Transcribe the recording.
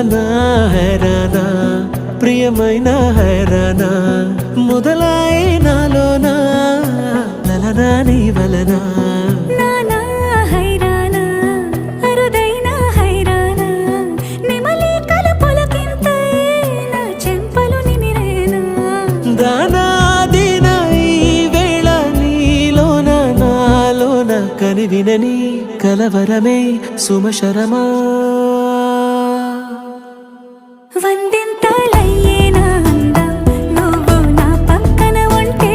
హైరానా హైరానా ప్రియమైన హైరానా మొదలాయి నాలోనా లలనా నీ వలనా నానా హైరానా అరుదైన హైరానా నిమలి కలపులకింతై నా చెంపలు నిమిరేనా దానాదిన ఈ వేళ నీలోన నాలోన కనివినని కలవరమే సుమశరమా